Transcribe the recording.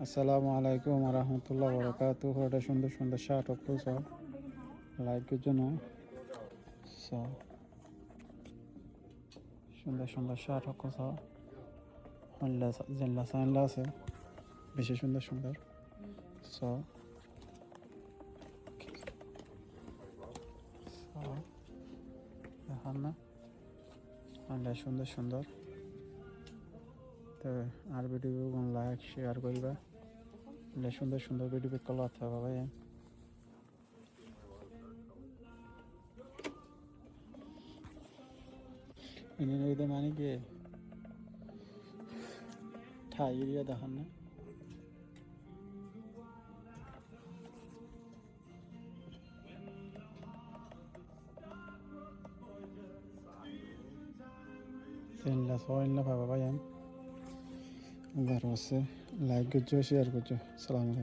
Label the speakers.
Speaker 1: আসসালামু আলাইকুম রহমতুল্লাহ বরকাতু। এটা সুন্দর সুন্দর শার্ট অপ্পু সব লাইকের জন্য সব সুন্দর সুন্দর শার্ট অপ্পু সব জেলা সাইনলা আছে বেশি সুন্দর সুন্দর সব দেখান না সুন্দর সুন্দর। তো আর ভিডিও লাইক শেয়ার করিবা সুন্দর সুন্দর ভিডিও কল থাকবা ভাই। ini মানে কি ঠাই এরিয়া দেখান না সেনলা সয়নলা ভাবা ভাই। ঘর আছে লাইক করছো শেয়ার করছো। সালাম আলাইকুম।